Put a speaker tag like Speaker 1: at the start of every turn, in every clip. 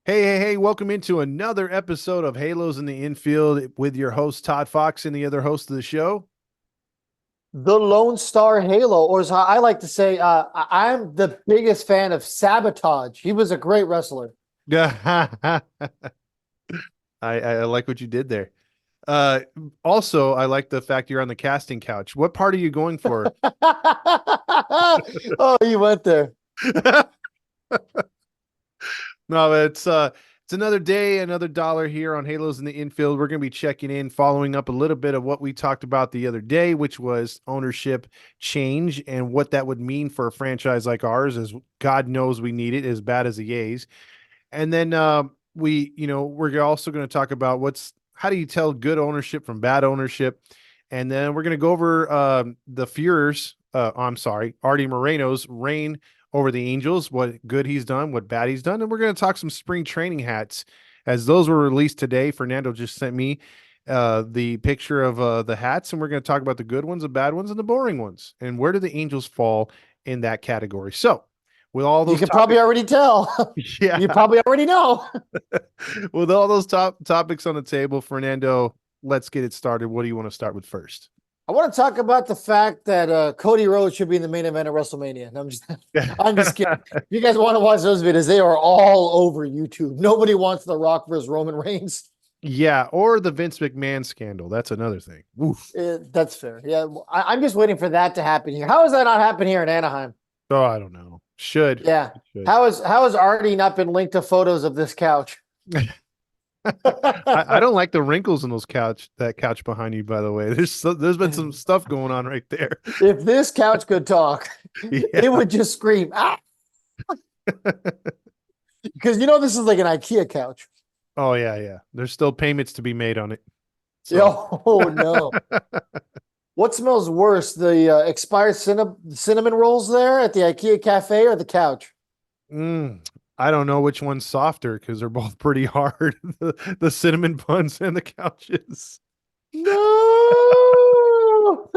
Speaker 1: Hey, welcome into another episode of Halos in the Infield with your host, Todd Fox, and the other host of the show.
Speaker 2: The Lone Star Halo, or as I like to say, I'm the biggest fan of Sabotage. He was a great wrestler.
Speaker 1: I, I like what you did there. Uh, Also, I like the fact you're on the casting couch. What part are you going for?
Speaker 2: Oh, you went there.
Speaker 1: No, it's another day, another dollar here on Halos in the Infield. We're going to be checking in, following up a little bit of what we talked about the other day, which was ownership change and what that would mean for a franchise like ours, as God knows we need it as bad as the A's. And then we're also going to talk about how do you tell good ownership from bad ownership, and then we're going to go over the Fuhrer's. I'm sorry, Arte Moreno's reign over the Angels, what good he's done, what bad he's done, and we're going to talk some spring training hats as those were released today. Fernando just sent me the picture of the hats, and we're going to talk about the good ones, the bad ones, and the boring ones, and where do the Angels fall in that category. So, with all
Speaker 2: You
Speaker 1: those
Speaker 2: can probably
Speaker 1: topics,
Speaker 2: already tell.
Speaker 1: yeah,
Speaker 2: You probably already know.
Speaker 1: with all those topics on the table, Fernando, let's get it started. What do you want to start with first?
Speaker 2: I want to talk about the fact that Cody Rhodes should be in the main event of WrestleMania. And I'm just kidding. If you guys want to watch those videos, they are all over YouTube. Nobody wants The Rock versus Roman Reigns.
Speaker 1: Yeah, or the Vince McMahon scandal. That's another thing. Oof.
Speaker 2: That's fair. Yeah, I'm just waiting for that to happen here. How has that not happened here in Anaheim?
Speaker 1: Oh, I don't know. Should.
Speaker 2: Yeah.
Speaker 1: Should.
Speaker 2: How has Artie not been linked to photos of this couch?
Speaker 1: I don't like the wrinkles in that couch behind you, by the way. There's been some stuff going on right there.
Speaker 2: If this couch could talk,
Speaker 1: Yeah.
Speaker 2: it would just scream, ah, because this is like an IKEA couch.
Speaker 1: Oh yeah. There's still payments to be made on it. So
Speaker 2: Oh no. What smells worse, the expired cinnamon rolls there at the IKEA cafe or the couch?
Speaker 1: I don't know which one's softer because they're both pretty hard. The cinnamon buns and the couches.
Speaker 2: No.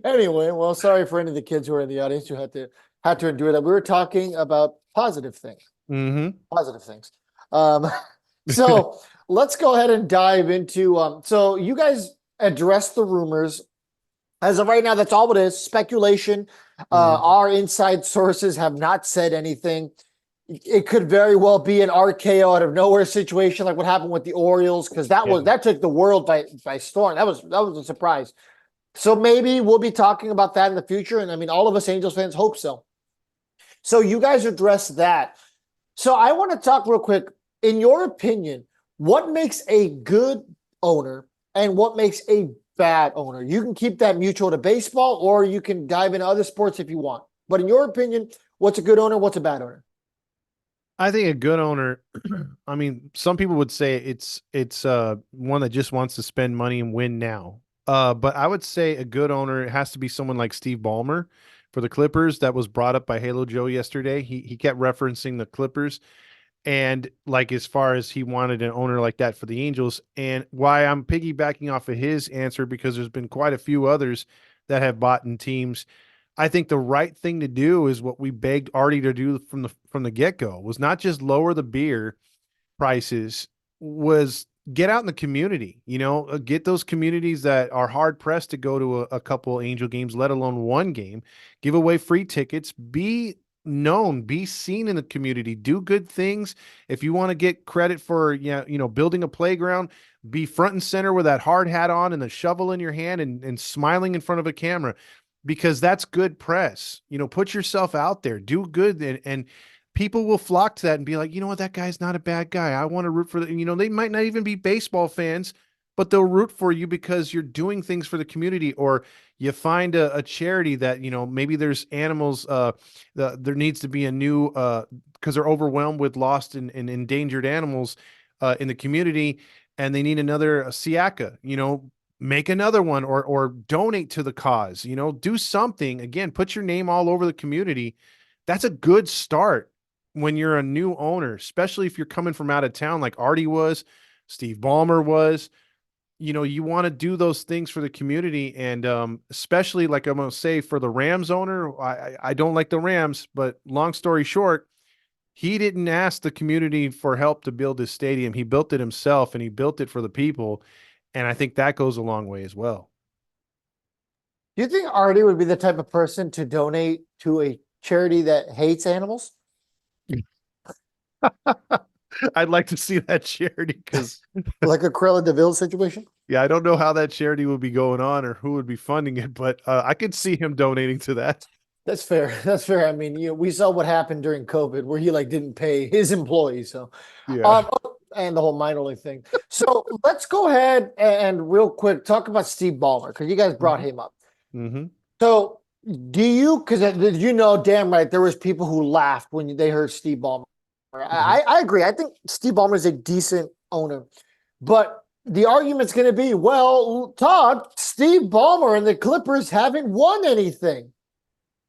Speaker 2: Anyway, well, sorry for any of the kids who are in the audience who had to endure that. We were talking about positive things.
Speaker 1: Mm-hmm.
Speaker 2: Positive things. Um, so let's go ahead and dive into. So you guys address the rumors. As of right now, that's all it is. Speculation.
Speaker 1: Mm-hmm.
Speaker 2: Our inside sources have not said anything. It could very well be an RKO out of nowhere situation, like what happened with the Orioles, because
Speaker 1: Yeah.
Speaker 2: that took the world by storm. That was a surprise. So maybe we'll be talking about that in the future. And I mean, all of us Angels fans hope so. So you guys address that. So I want to talk real quick. In your opinion, what makes a good owner and what makes a bad owner? You can keep that mutual to baseball, or you can dive into other sports if you want. But in your opinion, what's a good owner? What's a bad owner?
Speaker 1: I think a good owner, I mean, some people would say it's one that just wants to spend money and win now. But I would say a good owner has to be someone like Steve Ballmer for the Clippers. That was brought up by Halo Joe yesterday. He kept referencing the Clippers and like as far as he wanted an owner like that for the Angels. And why I'm piggybacking off of his answer, because there's been quite a few others that have bought in teams. I think the right thing to do is what we begged Artie to do from the get-go, was not just lower the beer prices, was get out in the community, get those communities that are hard pressed to go to a couple Angel games, let alone one game, give away free tickets, be known, be seen in the community, do good things. If you want to get credit for, building a playground, be front and center with that hard hat on and the shovel in your hand and smiling in front of a camera, because that's good press. Put yourself out there, do good, and people will flock to that and be like, you know what, that guy's not a bad guy. I want to root for the, they might not even be baseball fans, but they'll root for you because you're doing things for the community, or you find a charity that, maybe there's animals, there needs to be a new, because they're overwhelmed with lost and endangered animals in the community, and they need another Siaka, make another one, or donate to the cause, do something. Again, put your name all over the community. That's a good start when you're a new owner, especially if you're coming from out of town like Artie was, Steve Ballmer was. You want to do those things for the community. And especially, like I'm going to say, for the Rams owner, I don't like the Rams, but long story short, he didn't ask the community for help to build his stadium. He built it himself, and he built it for the people. And I think that goes a long way as well.
Speaker 2: Do you think Artie would be the type of person to donate to a charity that hates animals?
Speaker 1: I'd like to see that charity because,
Speaker 2: Like a Cruella de Vil situation?
Speaker 1: yeah, I don't know how that charity would be going on or who would be funding it, but I could see him donating to that.
Speaker 2: That's fair. That's fair. I mean, we saw what happened during COVID where he like didn't pay his employees. So,
Speaker 1: Yeah.
Speaker 2: and the whole mind thing. So let's go ahead and real quick talk about Steve Ballmer because you guys brought
Speaker 1: Mm-hmm.
Speaker 2: him up.
Speaker 1: Mm-hmm.
Speaker 2: So do you, because did you know, damn right, there was people who laughed when they heard Steve Ballmer.
Speaker 1: Mm-hmm.
Speaker 2: I agree. I think Steve Ballmer is a decent owner, but the argument's going to be, well, Todd, Steve Ballmer and the Clippers haven't won anything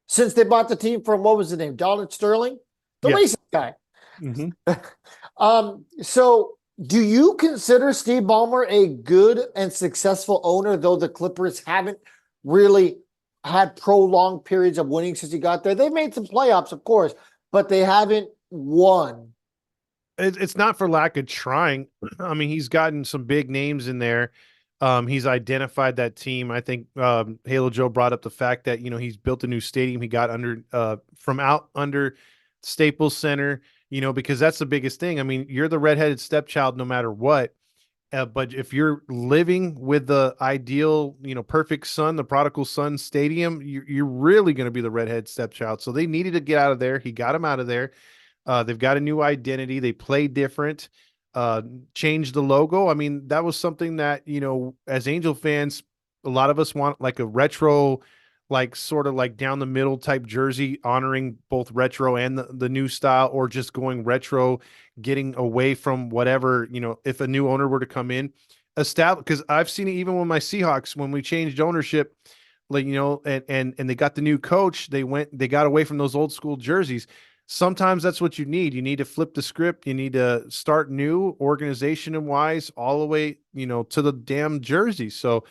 Speaker 2: since they bought the team from, what was the name? Donald Sterling, the
Speaker 1: Yeah.
Speaker 2: racing guy.
Speaker 1: Mm-hmm.
Speaker 2: So do you consider Steve Ballmer a good and successful owner, though the Clippers haven't really had prolonged periods of winning since he got there? They've made some playoffs, of course, but they haven't won.
Speaker 1: It's not for lack of trying. I mean, he's gotten some big names in there. He's identified that team. I think Halo Joe brought up the fact that he's built a new stadium. He got under from out under Staples Center. Because that's the biggest thing. I mean, you're the redheaded stepchild no matter what. But if you're living with the ideal, perfect son, the prodigal son stadium, you're really going to be the redhead stepchild. So they needed to get out of there. He got him out of there. They've got a new identity. They play different. Changed the logo. I mean, that was something that as Angel fans, a lot of us want like a retro, like sort of like down the middle type jersey, honoring both retro and the new style, or just going retro, getting away from whatever if a new owner were to come in, establish. Because I've seen it even with my Seahawks when we changed ownership, like and they got the new coach. They got away from those old school jerseys. Sometimes that's what you need. You need to flip the script. You need to start new, organization and wise, all the way, to the damn jersey. So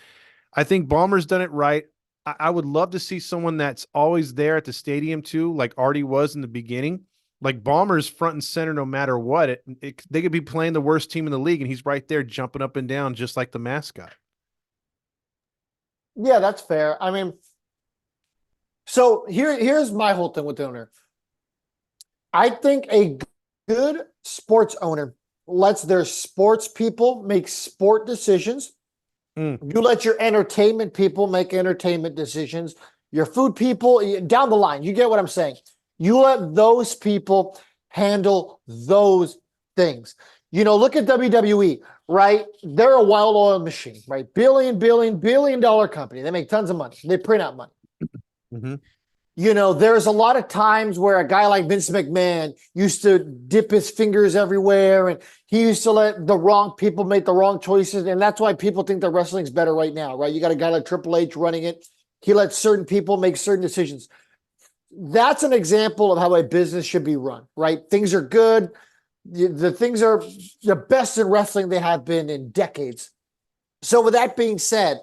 Speaker 1: I think Ballmer's done it right. I would love to see someone that's always there at the stadium too, like Artie was in the beginning. Like Ballmer's front and center no matter what. They could be playing the worst team in the league, and he's right there jumping up and down just like the mascot.
Speaker 2: Yeah, that's fair. I mean, so here's my whole thing with the owner. I think a good sports owner lets their sports people make sport decisions.
Speaker 1: Mm.
Speaker 2: You let your entertainment people make entertainment decisions. Your food people, down the line, you get what I'm saying. You let those people handle those things. Look at WWE, right? They're a wild oil machine, right? Billion dollar company. They make tons of money. They print out money.
Speaker 1: Mm-hmm.
Speaker 2: There's a lot of times where a guy like Vince McMahon used to dip his fingers everywhere and he used to let the wrong people make the wrong choices. And that's why people think that wrestling's better right now, right? You got a guy like Triple H running it. He lets certain people make certain decisions. That's an example of how a business should be run, right? Things are good. The things are the best in wrestling they have been in decades. So with that being said,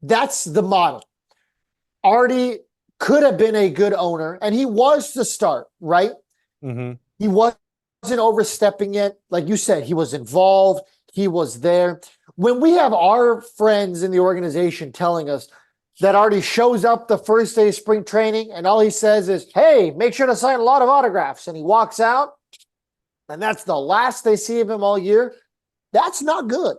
Speaker 2: that's the model. Artie could have been a good owner, and he was to start, right?
Speaker 1: Mm-hmm.
Speaker 2: He wasn't overstepping it. Like you said, he was involved. He was there. When we have our friends in the organization telling us that Artie shows up the first day of spring training and all he says is, hey, make sure to sign a lot of autographs, and he walks out, and that's the last they see of him all year, that's not good.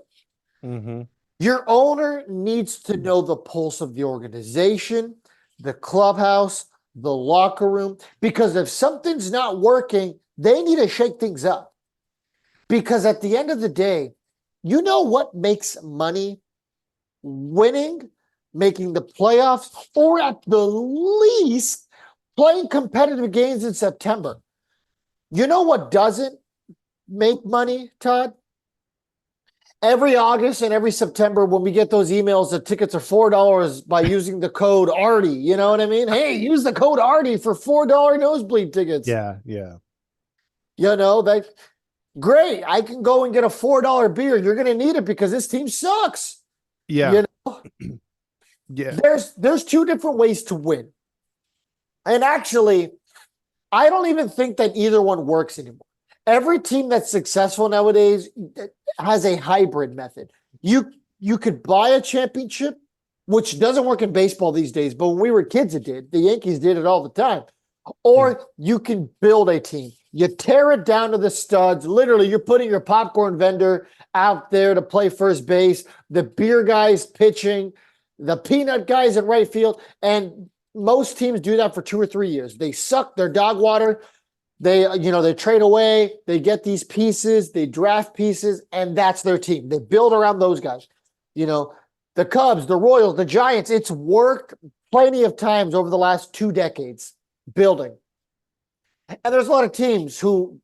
Speaker 1: Mm-hmm.
Speaker 2: Your owner needs to know the pulse of the organization, the clubhouse, the locker room, because if something's not working, they need to shake things up. Because at the end of the day, you know what makes money? Winning, making the playoffs, or at the least, playing competitive games in September. You know what doesn't make money, Todd? Every August and every September when we get those emails that tickets are $4 by using the code Artie, you know what I mean? Hey, use the code Artie for $4 nosebleed tickets.
Speaker 1: Yeah, yeah,
Speaker 2: That great. I can go and get a $4 beer. You're going to need it because this team sucks.
Speaker 1: yeah,
Speaker 2: You know,
Speaker 1: yeah.
Speaker 2: there's two different ways to win. And actually, I don't even think that either one works anymore. Every team that's successful nowadays has a hybrid method. You could buy a championship, which doesn't work in baseball these days, but when we were kids, it did. The Yankees did it all the time.
Speaker 1: Yeah.
Speaker 2: Or you can build a team. You tear it down to the studs. Literally, you're putting your popcorn vendor out there to play first base, the beer guys pitching, the peanut guys in right field. And most teams do that for 2 or 3 years. They suck their dog water. They trade away, they get these pieces, they draft pieces, and that's their team. They build around those guys. You know, the Cubs, the Royals, the Giants, it's worked plenty of times over the last 2 decades building. And there's a lot of teams who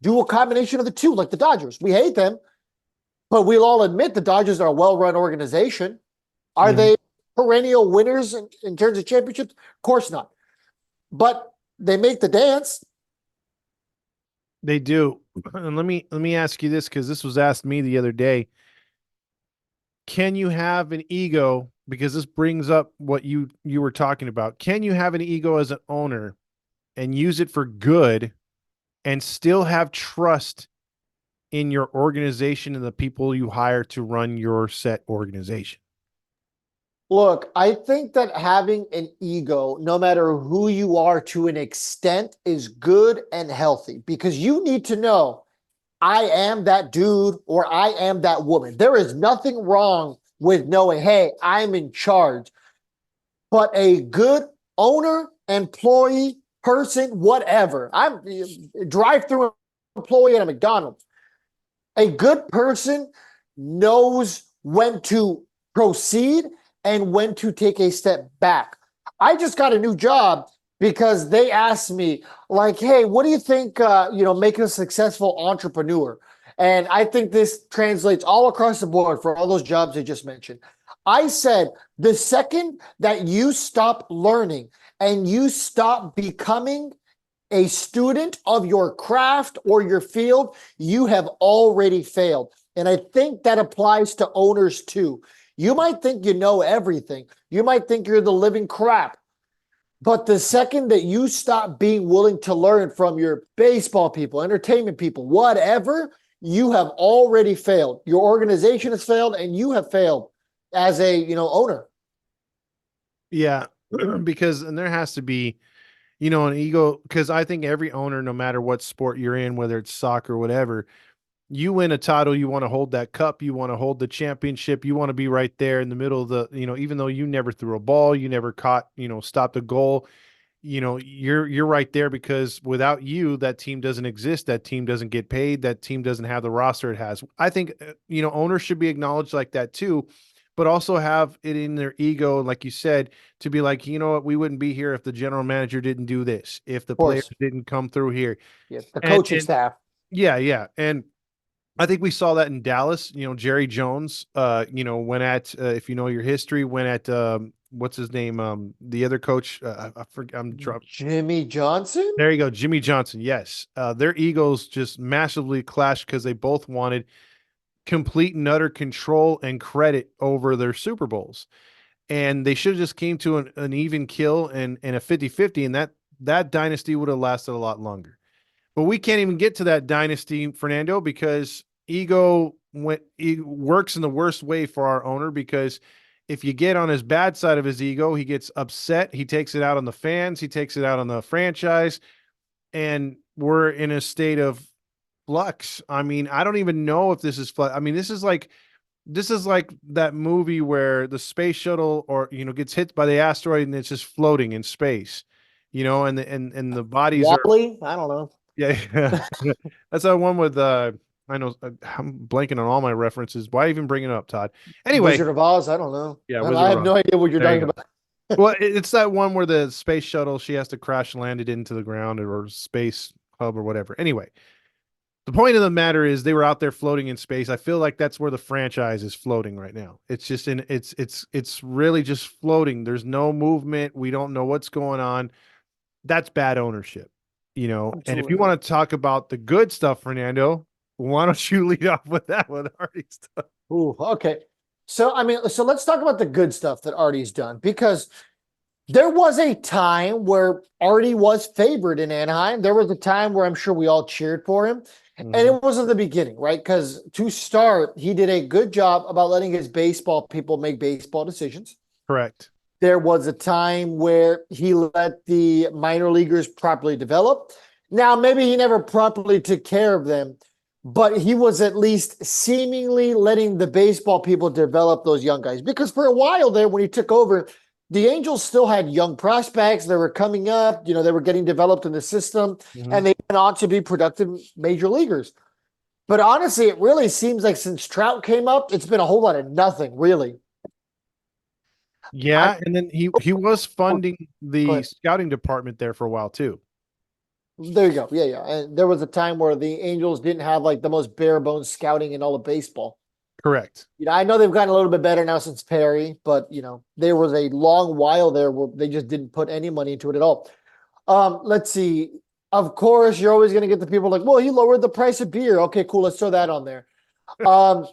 Speaker 2: do a combination of the two, like the Dodgers. We hate them, but we'll all admit the Dodgers are a well-run organization. Are
Speaker 1: Mhm.
Speaker 2: they perennial winners in terms of championships? Of course not. But they make the dance.
Speaker 1: They do. And let me ask you this, because this was asked me the other day. Can you have an ego? Because this brings up what you were talking about. Can you have an ego as an owner and use it for good and still have trust in your organization and the people you hire to run your set organization?
Speaker 2: Look, I think that having an ego, no matter who you are to an extent, is good and healthy because you need to know I am that dude or I am that woman. There is nothing wrong with knowing, hey, I'm in charge. But a good owner, employee, person, whatever. I'm drive through employee at a McDonald's. A good person knows when to proceed and when to take a step back. I just got a new job because they asked me, like, hey, what do you think, making a successful entrepreneur? And I think this translates all across the board for all those jobs I just mentioned. I said, the second that you stop learning and you stop becoming a student of your craft or your field, you have already failed. And I think that applies to owners too. You might think you know everything. You might think you're the living crap. But the second that you stop being willing to learn from your baseball people, entertainment people, whatever, you have already failed. Your organization has failed and you have failed as a, owner.
Speaker 1: Yeah, because and there has to be, an ego, because I think every owner, no matter what sport you're in, whether it's soccer, whatever, you win a title, you want to hold that cup, you want to hold the championship, you want to be right there in the middle of the, even though you never threw a ball, you never caught, stopped a goal, you're right there because without you, that team doesn't exist, that team doesn't get paid, that team doesn't have the roster it has. I think owners should be acknowledged like that too, but also have it in their ego, like you said, to be like, you know what, we wouldn't be here if the general manager didn't do this, if the
Speaker 2: Of
Speaker 1: players
Speaker 2: course.
Speaker 1: didn't come through here.
Speaker 2: Yeah. The coaching
Speaker 1: And
Speaker 2: staff.
Speaker 1: yeah, yeah. And I think we saw that in Dallas. Jerry Jones, went at, if you know your history, went at, what's his name? The other coach, I forget,
Speaker 2: Jimmy Johnson?
Speaker 1: there you go, Jimmy Johnson. Yes. Their egos just massively clashed because they both wanted complete and utter control and credit over their Super Bowls. And they should have just came to an even kill and a 50-50, and that dynasty would have lasted a lot longer. But we can't even get to that dynasty, Fernando, because it works in the worst way for our owner. Because if you get on his bad side of his ego, he gets upset. He takes it out on the fans. He takes it out on the franchise, and we're in a state of flux. I mean, I don't even know if this is flux. I mean, this is like that movie where the space shuttle or gets hit by the asteroid and it's just floating in space, and the bodies are.
Speaker 2: Wally? I don't know.
Speaker 1: Yeah, yeah. That's that one with I know I'm blanking on all my references. Why even bring it up, Todd? Anyway,
Speaker 2: Wizard of Oz? I don't know.
Speaker 1: yeah,
Speaker 2: I
Speaker 1: Wizard of
Speaker 2: have
Speaker 1: Oz.
Speaker 2: no idea what you're
Speaker 1: There you
Speaker 2: talking
Speaker 1: go.
Speaker 2: about.
Speaker 1: Well, it's that one where the space shuttle, she has to crash land it into the ground or space hub or whatever. Anyway, the point of the matter is they were out there floating in space. I feel like that's where the franchise is floating right now. It's just it's really just floating. There's no movement. We don't know what's going on. That's bad ownership, And if you
Speaker 2: Absolutely.
Speaker 1: want to talk about the good stuff, Fernando, why don't you lead off with that with Artie stuff?
Speaker 2: Ooh, okay. So let's talk about the good stuff that Artie's done because There was a time where Artie was favored in Anaheim. There was a time where I'm sure we all cheered for him. And
Speaker 1: Hmm.
Speaker 2: it was at the beginning, right? Because to start, he did a good job about letting his baseball people make baseball decisions.
Speaker 1: Correct.
Speaker 2: There was a time where he let the minor leaguers properly develop. Now, maybe he never properly took care of them, but he was at least seemingly letting the baseball people develop those young guys. Because for a while there, when he took over, the Angels still had young prospects. They were coming up, they were getting developed in the system,
Speaker 1: Hmm.
Speaker 2: and they went on to be productive major leaguers. But honestly, it really seems like since Trout came up, it's been a whole lot of nothing, really. I
Speaker 1: Yeah, and then he was
Speaker 2: oh,
Speaker 1: funding
Speaker 2: go
Speaker 1: the
Speaker 2: ahead.
Speaker 1: scouting department there for a while too.
Speaker 2: There you go. Yeah, yeah. And there was a time where the Angels didn't have like the most bare bones scouting in all of baseball.
Speaker 1: Correct.
Speaker 2: I know they've gotten a little bit better now since Perry, but there was a long while there where they just didn't put any money into it at all. Let's see. Of course, you're always going to get the people like, well, he lowered the price of beer. Okay, cool. Let's throw that on there. Um,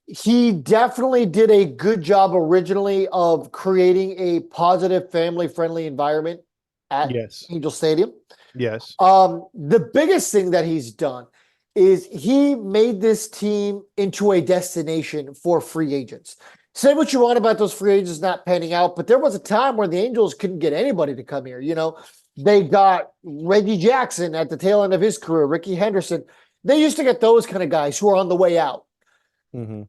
Speaker 2: he definitely did a good job originally of creating a positive, family friendly environment at
Speaker 1: Yes.
Speaker 2: Angel Stadium.
Speaker 1: Yes.
Speaker 2: The biggest thing that he's done is he made this team into a destination for free agents. Say what you want about those free agents not panning out, but there was a time where the Angels couldn't get anybody to come here. They got Reggie Jackson at the tail end of his career, Ricky Henderson. They used to get those kind of guys who are on the way out.
Speaker 1: Hmm.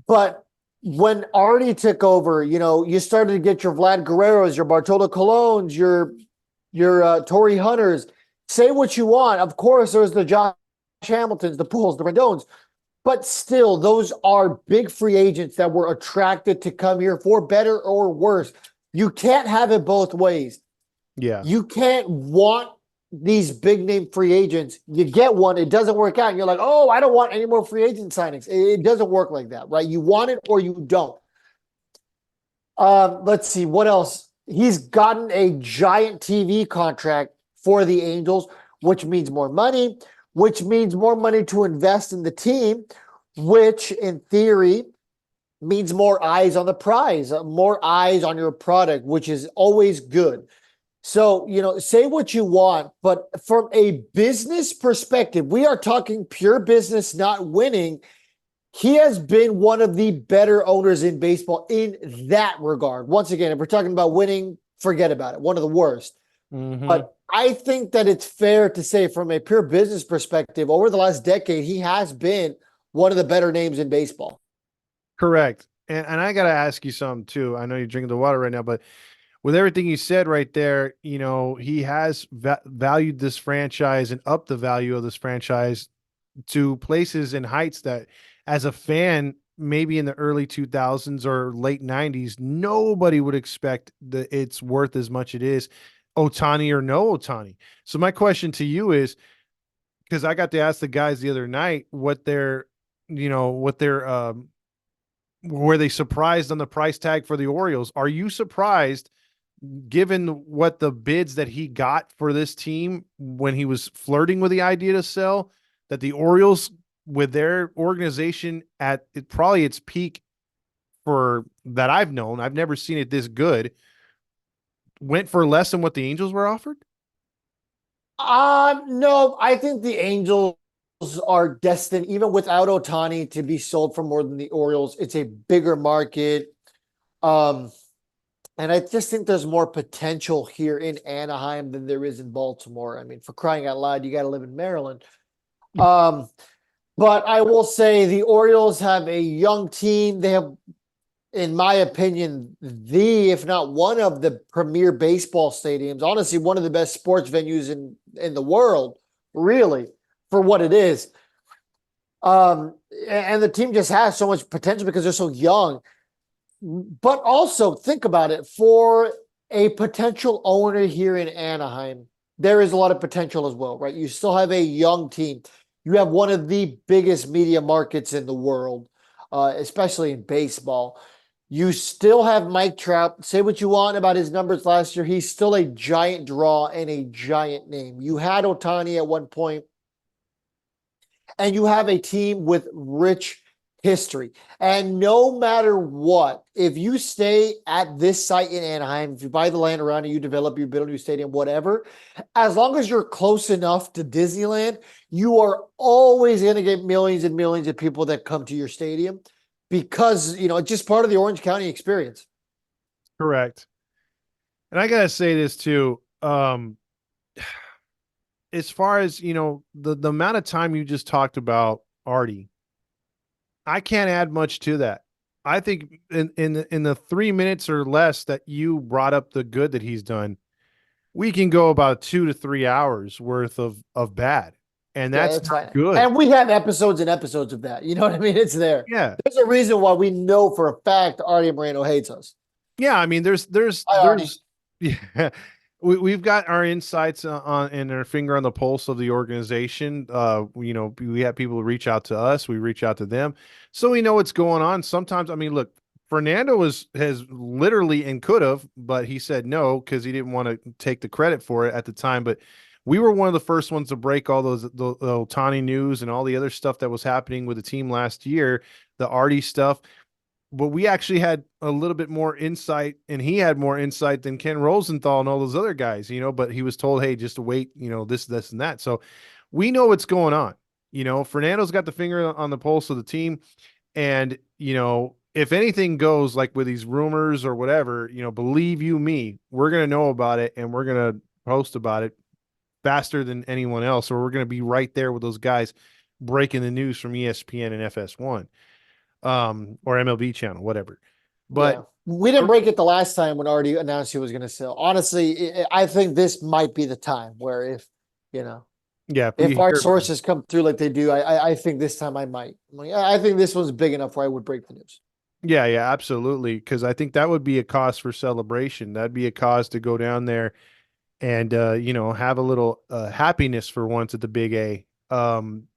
Speaker 2: But when Artie took over, you started to get your Vlad Guerreros, your Bartolo Colons, your Torrey Hunters. Say what you want. Of course, there's the Josh Hamiltons, the Pujols, the Rendones, but still, those are big free agents that were attracted to come here for better or worse. You can't have it both ways.
Speaker 1: Yeah.
Speaker 2: You can't want these big name free agents. You get one, it doesn't work out. And you're like, oh, I don't want any more free agent signings. It doesn't work like that, right? You want it or you don't. Let's see what else. He's gotten a giant TV contract for the Angels, which means more money, which means more money to invest in the team, which in theory means more eyes on the prize, more eyes on your product, which is always good. So, say what you want, but from a business perspective, we are talking pure business, not winning. He has been one of the better owners in baseball in that regard. Once again, if we're talking about winning, forget about it. One of the worst.
Speaker 1: Hmm.
Speaker 2: But I think that it's fair to say, from a pure business perspective, over the last decade, he has been one of the better names in baseball.
Speaker 1: Correct. And I gotta ask you something too. I know you're drinking the water right now, but with everything you said right there, he has valued this franchise and upped the value of this franchise to places and heights that, as a fan, maybe in the early 2000s or late 90s, nobody would expect that it's worth as much it is, Otani or no Otani. So my question to you is, because I got to ask the guys the other night what their were they surprised on the price tag for the Orioles? Are you surprised, given what the bids that he got for this team when he was flirting with the idea to sell, that the Orioles, with their organization at probably its peak for that I've known, I've never seen it this good, went for less than what the Angels were offered?
Speaker 2: No, I think the Angels are destined, even without Otani, to be sold for more than the Orioles. It's a bigger market. Um, and I just think there's more potential here in Anaheim than there is in Baltimore. I mean, for crying out loud, you got to live in Maryland. Um, but I will say the Orioles have a young team. They have, in my opinion, if not one of the premier baseball stadiums. Honestly, one of the best sports venues in the world, really, for what it is. And the team just has so much potential because they're so young. But also think about it, for a potential owner here in Anaheim, there is a lot of potential as well, right? You still have a young team. You have one of the biggest media markets in the world, especially in baseball. You still have Mike Trout. Say what you want about his numbers last year. He's still a giant draw and a giant name. You had Otani at one point, and you have a team with rich history. And no matter what, if you stay at this site in Anaheim, if you buy the land around it, you develop, you build a new stadium, whatever, as long as you're close enough to Disneyland, you are always going to get millions and millions of people that come to your stadium because, it's just part of the Orange County experience.
Speaker 1: Correct. And I gotta say this too. As far as the amount of time you just talked about Artie, I can't add much to that. I think in the 3 minutes or less that you brought up the good that he's done, we can go about 2 to 3 hours worth of bad, and
Speaker 2: Yeah,
Speaker 1: that's
Speaker 2: it's
Speaker 1: not
Speaker 2: fine.
Speaker 1: good.
Speaker 2: And we have episodes and episodes of that. You know what I mean? It's there.
Speaker 1: Yeah,
Speaker 2: There's a reason why we know for a fact Arte Moreno hates us.
Speaker 1: yeah. I mean,
Speaker 2: Hi, Artie.
Speaker 1: yeah. We've got our insights on and our finger on the pulse of the organization. We have people who reach out to us, we reach out to them, so we know what's going on. Sometimes, I mean, look, Fernando has literally and could have, but he said no because he didn't want to take the credit for it at the time. But we were one of the first ones to break all the Otani news and all the other stuff that was happening with the team last year, the Artie stuff, but we actually had a little bit more insight and he had more insight than Ken Rosenthal and all those other guys, but he was told, hey, just wait, this and that. So we know what's going on. Fernando's got the finger on the pulse of the team. And, if anything goes like with these rumors or whatever, believe you me, we're going to know about it and we're going to post about it faster than anyone else. Or we're going to be right there with those guys breaking the news from ESPN and FS1 or MLB channel, whatever. But
Speaker 2: Yeah. We didn't break it the last time when Artie announced he was going to sell. Honestly, I think this might be the time where you know,
Speaker 1: yeah, if we
Speaker 2: if our
Speaker 1: hear,
Speaker 2: sources come through like they do, I think this time I might. I think this one's big enough where I would break the news.
Speaker 1: yeah, yeah, absolutely, because I think that would be a cause for celebration. That'd be a cause to go down there and have a little happiness for once at the Big A. And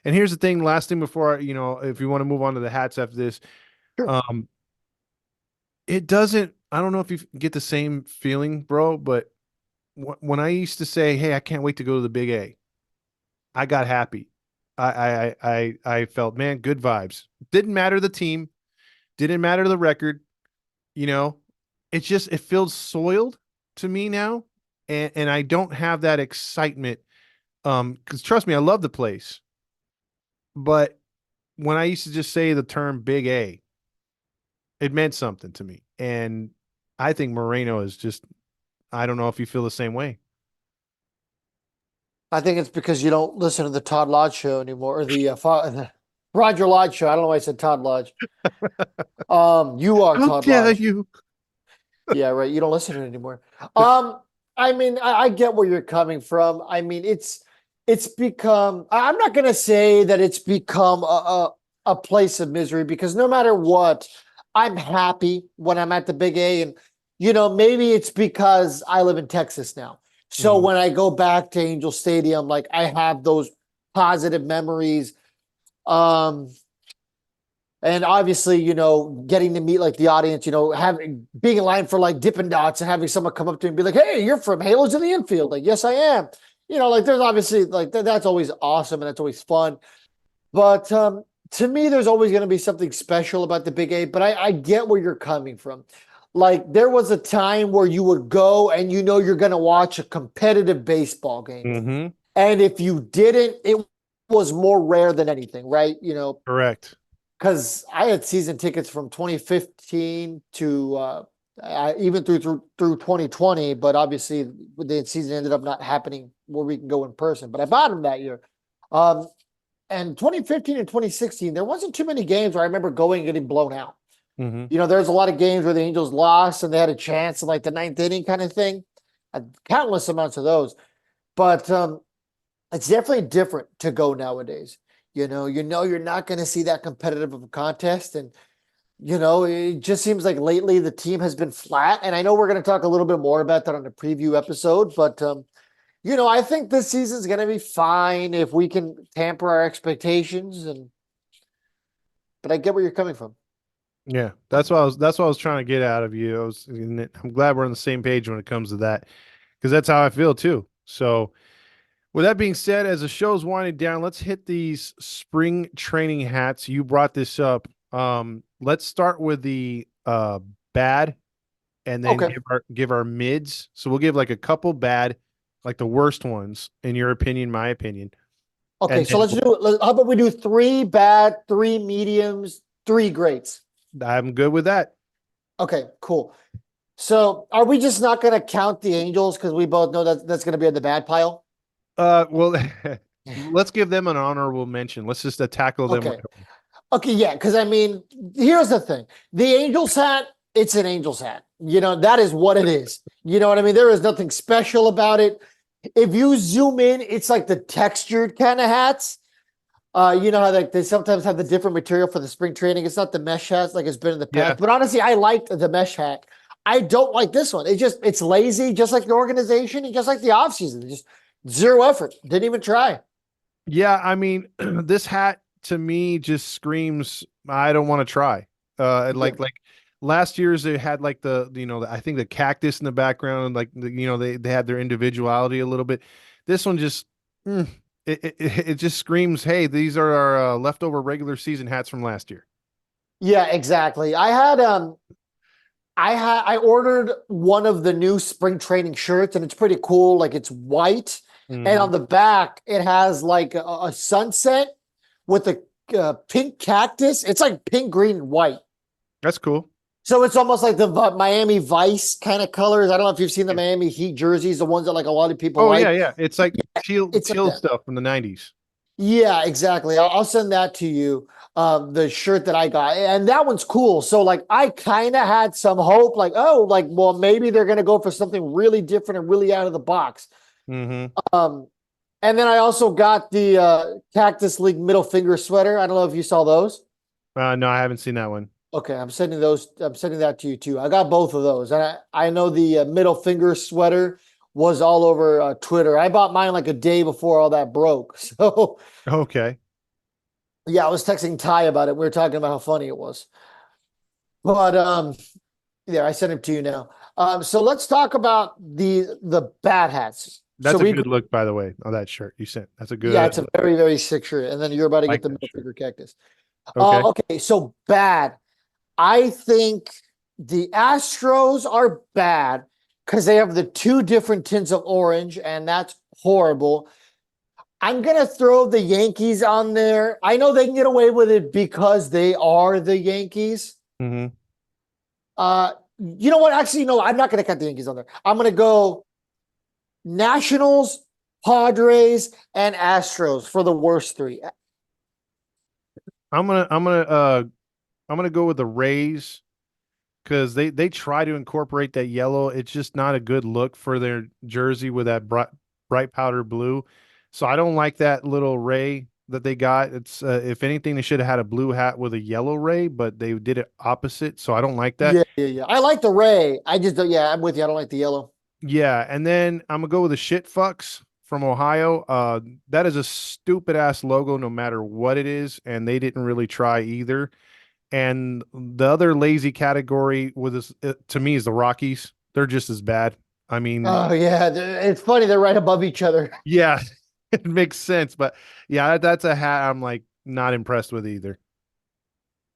Speaker 1: here's the thing. Last thing before if you want to move on to the hats after this,
Speaker 2: Sure.
Speaker 1: um, it doesn't. I don't know if you get the same feeling, bro, but when I used to say, "Hey, I can't wait to go to the Big A," I got happy. I felt, man, good vibes. Didn't matter the team, didn't matter the record. You know, it feels soiled to me now, and I don't have that excitement. Because trust me, I love the place, but when I used to just say the term Big A, it meant something to me, and I think Moreno is just. I don't know if you feel the same way.
Speaker 2: I think it's because you don't listen to the Todd Lodge show anymore, or the Roger Lodge show. I don't know why I said Todd Lodge. You are
Speaker 1: How
Speaker 2: Todd
Speaker 1: dare
Speaker 2: Lodge.
Speaker 1: you?
Speaker 2: Yeah, right. You don't listen to it anymore. I mean, I get where you're coming from. I mean, it's become. I'm not gonna say that it's become a place of misery because no matter what, I'm happy when I'm at the Big A, and maybe it's because I live in Texas now. So
Speaker 1: Mhm.
Speaker 2: when I go back to Angel Stadium, like I have those positive memories. Um, and obviously, getting to meet like the audience, having being in line for like Dippin' Dots and having someone come up to me and be like, "Hey, you're from Halos in the Infield." Like, yes, I am. Like there's obviously like that's always awesome and that's always fun. But to me, there's always going to be something special about the Big A. But I get where you're coming from. Like there was a time where you would go and you're going to watch a competitive baseball game,
Speaker 1: Mhm.
Speaker 2: and if you didn't, it was more rare than anything, right?
Speaker 1: Correct.
Speaker 2: Because I had season tickets from 2015 to even through 2020, but obviously the season ended up not happening where we can go in person. But I bought them that year. Um, and 2015 and 2016, there wasn't too many games where I remember going and getting blown out.
Speaker 1: Mhm.
Speaker 2: There's a lot of games where the Angels lost and they had a chance in like the ninth inning kind of thing. Countless amounts of those. But it's definitely different to go nowadays. You're not going to see that competitive of a contest. And, it just seems like lately the team has been flat. And I know we're going to talk a little bit more about that on the preview episode, but, I think this season's going to be fine if we can tamper our expectations. But I get where you're coming from.
Speaker 1: Yeah, that's what I was trying to get out of you. I'm glad we're on the same page when it comes to that because that's how I feel too. So, With that being said, as the show's winding down, let's hit these spring training hats. You brought this up. Let's start with the bad and then
Speaker 2: Okay.
Speaker 1: give our mids. So we'll give like a couple bad, like the worst ones in your opinion, my opinion.
Speaker 2: Okay,
Speaker 1: And
Speaker 2: so
Speaker 1: then
Speaker 2: how about we do three bad, three mediums, three greats?
Speaker 1: I'm good with that.
Speaker 2: Okay, cool. So are we just not going to count the Angels because we both know that that's going to be in the bad pile?
Speaker 1: Well, let's give them an honorable mention. Let's just tackle them right
Speaker 2: Okay.
Speaker 1: away.
Speaker 2: Okay, yeah, because I mean, here's the thing. The Angels hat, it's an Angels hat. That is what it is. You know what I mean? There is nothing special about it. If you zoom in, it's like the textured kind of hats. You know how like they sometimes have the different material for the spring training. It's not the mesh hats like it's been in the
Speaker 1: Yeah.
Speaker 2: past. But honestly, I liked the mesh hat. I don't like this one. It's lazy, just like the organization and just like the offseason. Just zero effort. Didn't even try.
Speaker 1: Yeah, I mean, this hat to me just screams I don't want to try.
Speaker 2: Yeah.
Speaker 1: Like last year's they had like I think the cactus in the background, like they had their individuality a little bit. This one just mm, it just screams, hey, these are our leftover regular season hats from last year.
Speaker 2: Yeah, exactly. I ordered one of the new spring training shirts and it's pretty cool. Like it's white. And
Speaker 1: Hmm.
Speaker 2: on the back, it has like a sunset with a pink cactus. It's like pink, green, and white.
Speaker 1: That's cool.
Speaker 2: So it's almost like the Miami Vice kind of colors. I don't know if you've seen the
Speaker 1: Yeah.
Speaker 2: Miami Heat jerseys, the ones that like a lot of people
Speaker 1: Oh yeah,
Speaker 2: like.
Speaker 1: yeah. It's like teal
Speaker 2: It's like
Speaker 1: teal
Speaker 2: that.
Speaker 1: stuff from the 90s.
Speaker 2: Yeah, exactly. I'll send that to you. The shirt that I got, and that one's cool. So like, I kind of had some hope, like, oh, like, well, maybe they're gonna go for something really different and really out of the box.
Speaker 1: Hmm.
Speaker 2: Um, and then I also got the Cactus League middle finger sweater. I don't know if you saw those.
Speaker 1: No, I haven't seen that one.
Speaker 2: Okay, I'm sending those. I'm sending that to you too. I got both of those, and I know the middle finger sweater was all over Twitter. I bought mine like a day before all that broke. So
Speaker 1: Okay.
Speaker 2: yeah, I was texting Ty about it. We were talking about how funny it was. But yeah, I sent it to you now. So let's talk about the bad hats. So
Speaker 1: That's a
Speaker 2: we
Speaker 1: good look, by the way, on that shirt you sent. That's a
Speaker 2: yeah,
Speaker 1: good
Speaker 2: it's a
Speaker 1: look.
Speaker 2: very very sick shirt, and then you're about to get
Speaker 1: Like
Speaker 2: the
Speaker 1: that
Speaker 2: middle
Speaker 1: shirt.
Speaker 2: finger cactus.
Speaker 1: Okay.
Speaker 2: Okay, so bad. I think the Astros are bad because they have the two different tints of orange, and that's horrible. I'm gonna throw the Yankees on there. I know they can get away with it because they are the Yankees.
Speaker 1: Hmm.
Speaker 2: You know what? Actually, no, I'm not gonna cut the Yankees on there. I'm gonna go Nationals, Padres, and Astros for the worst three.
Speaker 1: I'm gonna I'm gonna I'm gonna go with the Rays because they try to incorporate that yellow. It's just not a good look for their jersey with that bright powder blue. So I don't like that little ray that they got. It's if anything, they should have had a blue hat with a yellow ray, but they did it opposite. So I don't like that.
Speaker 2: Yeah, yeah, yeah. I like the Ray. I just don't. Yeah, I'm with you. I don't like the yellow.
Speaker 1: Yeah, and then I'm gonna go with the shit fucks from Ohio. That is a stupid ass logo, no matter what it is, and they didn't really try either. And the other lazy category with this, to me, is the Rockies. They're just as bad. I mean,
Speaker 2: Oh yeah, it's funny. They're right above each other.
Speaker 1: yeah, it makes sense, but yeah, that's a hat I'm like not impressed with either.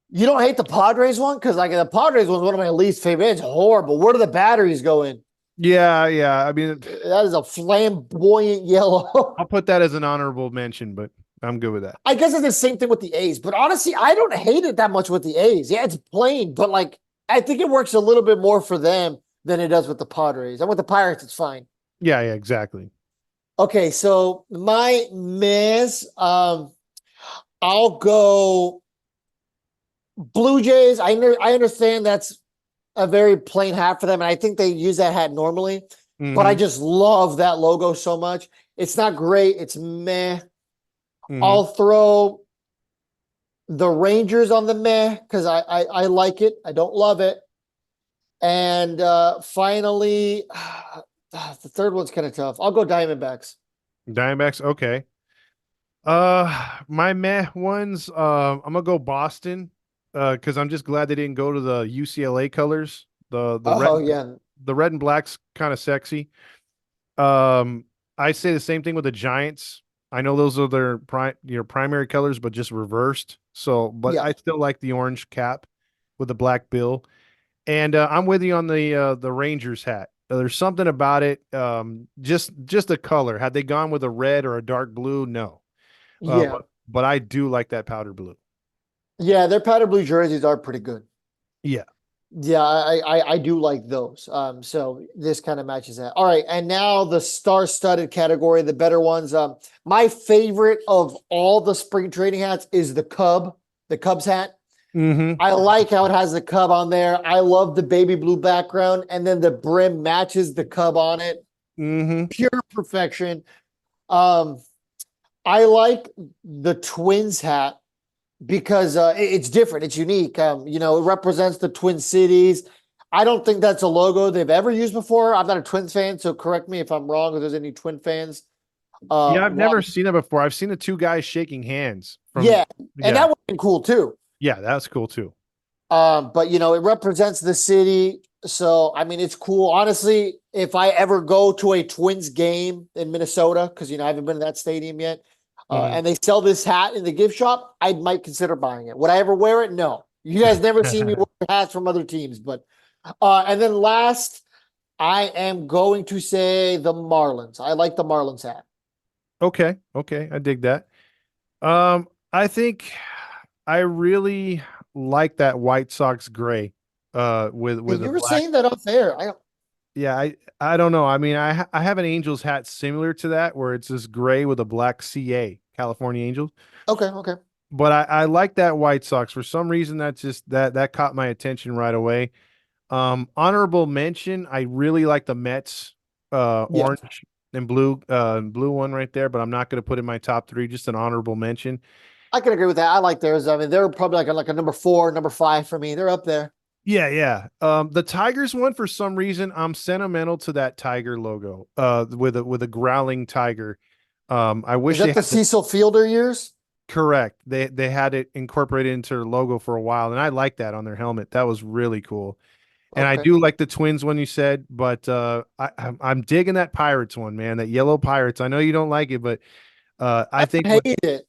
Speaker 2: You don't hate the Padres one because like the Padres one's one of my least favorite. It's horrible. Where do the batteries go in?
Speaker 1: Yeah, yeah. I mean,
Speaker 2: That is a flamboyant yellow.
Speaker 1: I'll put that as an honorable mention, but I'm good with that.
Speaker 2: I guess it's the same thing with the A's, but honestly, I don't hate it that much with the A's. Yeah, it's plain, but like I think it works a little bit more for them than it does with the Padres. And with the Pirates, it's fine.
Speaker 1: Yeah, yeah, exactly.
Speaker 2: Okay, so my miss, I'll go Blue Jays. I understand that's a very plain hat for them, and I think they use that hat normally. But I
Speaker 1: Hmm.
Speaker 2: just love that logo so much. It's not great. It's meh.
Speaker 1: Hmm.
Speaker 2: I'll throw the Rangers on the meh because I like it. I don't love it. And finally, the third one's kind of tough. I'll go Diamondbacks.
Speaker 1: Diamondbacks, okay. My meh ones, I'm gonna go Boston, because I'm just glad they didn't go to the UCLA colors.
Speaker 2: Oh yeah,
Speaker 1: The red and black's kind of sexy. Um, I say the same thing with the Giants. I know those are their primary colors, but just reversed. So, but
Speaker 2: Yeah.
Speaker 1: I still like the orange cap with the black bill. And I'm with you on the Rangers hat. There's something about it. Just the color. Had they gone with a red or a dark blue, no.
Speaker 2: Yeah.
Speaker 1: But I do like that powder blue.
Speaker 2: Yeah, their powder blue jerseys are pretty good.
Speaker 1: Yeah.
Speaker 2: Yeah, I do like those. So this kind of matches that. All right, and now the star-studded category, the better ones. My favorite of all the spring training hats is the Cubs hat.
Speaker 1: Mm-hmm.
Speaker 2: I like how it has the Cub on there. I love the baby blue background, and then the brim matches the Cub on it.
Speaker 1: Mm-hmm.
Speaker 2: Pure perfection. Um, I like the Twins hat because it's different, it's unique. It represents the Twin Cities. I don't think that's a logo they've ever used before. I'm not a Twins fan, so correct me if I'm wrong. If there's any Twin fans,
Speaker 1: Yeah, I've
Speaker 2: why?
Speaker 1: never seen that before. I've seen the two guys shaking hands from
Speaker 2: Yeah, and
Speaker 1: yeah.
Speaker 2: that would have been cool too.
Speaker 1: Yeah, that's cool too.
Speaker 2: But it represents the city, so I mean, it's cool. Honestly, if I ever go to a Twins game in Minnesota, because I haven't been to that stadium yet,
Speaker 1: Mhm.
Speaker 2: and they sell this hat in the gift shop, I might consider buying it. Would I ever wear it? No. You guys never see me wear hats from other teams, but and then last, I am going to say the Marlins. I like the Marlins hat.
Speaker 1: Okay, okay, I dig that. I think I really like that White Sox gray, with
Speaker 2: And
Speaker 1: a
Speaker 2: you were
Speaker 1: black.
Speaker 2: saying that up there.
Speaker 1: Yeah, I don't know. I mean, I have an Angels hat similar to that where it's this gray with a black CA, California Angels.
Speaker 2: Okay, okay.
Speaker 1: But I like that White Sox for some reason. That's just that caught my attention right away. Honorable mention, I really like the Mets,
Speaker 2: Yeah,
Speaker 1: orange and blue one right there, but I'm not going to put in my top three. Just an honorable mention.
Speaker 2: I can agree with that. I like theirs. I mean, they're probably like a number four, number five for me. They're up there.
Speaker 1: Yeah, yeah. The Tigers one for some reason, I'm sentimental to that tiger logo. With a growling tiger. I
Speaker 2: Is
Speaker 1: wish they
Speaker 2: that the
Speaker 1: had the
Speaker 2: Cecil Fielder years?
Speaker 1: correct. They had it incorporated into their logo for a while, and I like that on their helmet. That was really cool. And I
Speaker 2: Okay.
Speaker 1: do like the Twins one you said, but I'm digging that Pirates one, man. That yellow Pirates. I know you don't like it, but I
Speaker 2: I
Speaker 1: think
Speaker 2: don't hate it.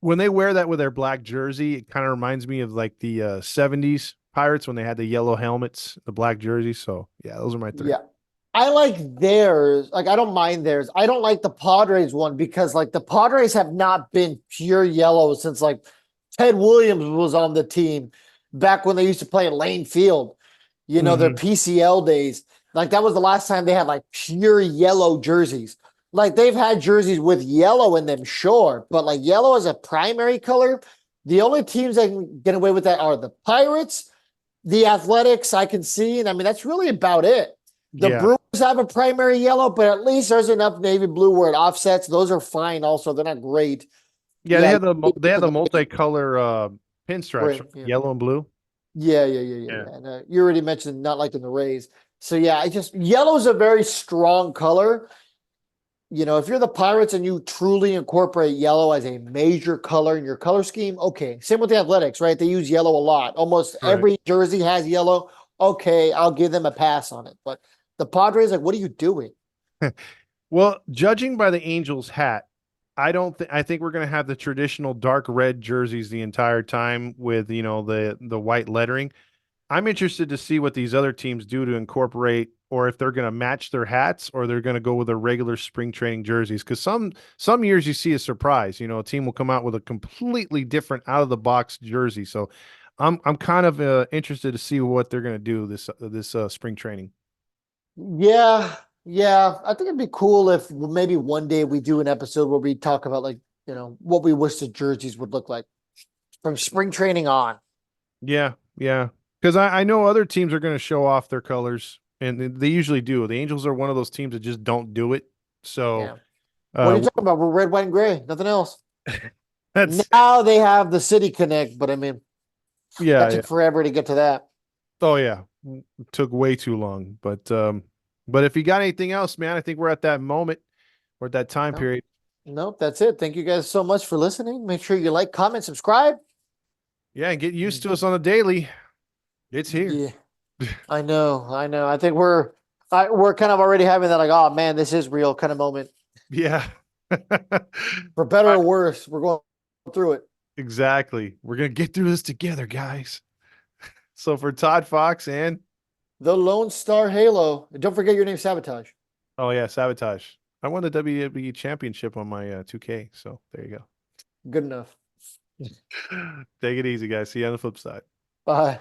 Speaker 1: when they wear that with their black jersey, it kind of reminds me of like the '70s Pirates when they had the yellow helmets, the black jersey. So yeah, those are my three.
Speaker 2: Yeah. I like theirs. Like, I don't mind theirs. I don't like the Padres one because, like, the Padres have not been pure yellow since, like, Ted Williams was on the team back when they used to play in Lane Field, their
Speaker 1: Hmm.
Speaker 2: PCL days. Like, that was the last time they had, like, pure yellow jerseys. Like, they've had jerseys with yellow in them, sure, but, like, yellow as a primary color, the only teams that can get away with that are the Pirates, the Athletics, I can see. And I mean, that's really about it. The
Speaker 1: Yeah,
Speaker 2: Brewers have a primary yellow, but at least there's enough navy blue where it offsets. Those are fine also. They're not great.
Speaker 1: yeah. They
Speaker 2: Yeah,
Speaker 1: had they had
Speaker 2: for
Speaker 1: the
Speaker 2: the
Speaker 1: multicolor pinstripes,
Speaker 2: brim.
Speaker 1: right?
Speaker 2: Yeah.
Speaker 1: Yellow and blue.
Speaker 2: Yeah.
Speaker 1: Yeah,
Speaker 2: And you already mentioned not liking the Rays. So yeah, yellow is a very strong color. If you're the Pirates and you truly incorporate yellow as a major color in your color scheme, okay. Same with the Athletics, right? They use yellow a lot. Almost
Speaker 1: right.
Speaker 2: every jersey has yellow. Okay, I'll give them a pass on it. But the Padres, like, what are you doing?
Speaker 1: Well, judging by the Angels hat, I don't think I think we're going to have the traditional dark red jerseys the entire time with, the white lettering. I'm interested to see what these other teams do to incorporate or if they're going to match their hats or they're going to go with their regular spring training jerseys cuz some years you see a surprise, a team will come out with a completely different out of the box jersey. So I'm kind of interested to see what they're going to do this spring training.
Speaker 2: Yeah, yeah. I think it'd be cool if maybe one day we do an episode where we talk about, like, what we wish the jerseys would look like from spring training on.
Speaker 1: Yeah, yeah. Because I know other teams are going to show off their colors, and they usually do. The Angels are one of those teams that just don't do it. So
Speaker 2: Yeah. What are you
Speaker 1: uh,
Speaker 2: talking about? We're red, white, and gray. Nothing else.
Speaker 1: that's
Speaker 2: Now they have the City Connect, but I mean,
Speaker 1: yeah,
Speaker 2: that
Speaker 1: yeah.
Speaker 2: took forever to get to that.
Speaker 1: Oh yeah, it took way too long. But if you got anything else, man, I think we're at that moment. We're at that time
Speaker 2: No,
Speaker 1: period.
Speaker 2: nope, that's it. Thank you guys so much for listening. Make sure you like, comment, subscribe.
Speaker 1: Yeah, and get used to us on the daily. It's here.
Speaker 2: Yeah, I know. I think we're kind of already having that, like, oh man, this is real kind of moment.
Speaker 1: Yeah.
Speaker 2: For better or worse, we're going through it.
Speaker 1: Exactly. We're gonna get through this together, guys. So for Todd Fox and
Speaker 2: The Lone Star Halo. And don't forget your name, Sabotage.
Speaker 1: oh yeah, Sabotage. I won the WWE Championship on my 2K. So there you
Speaker 2: Good enough.
Speaker 1: go. Take it easy, guys. See you on the flip side.
Speaker 2: Bye.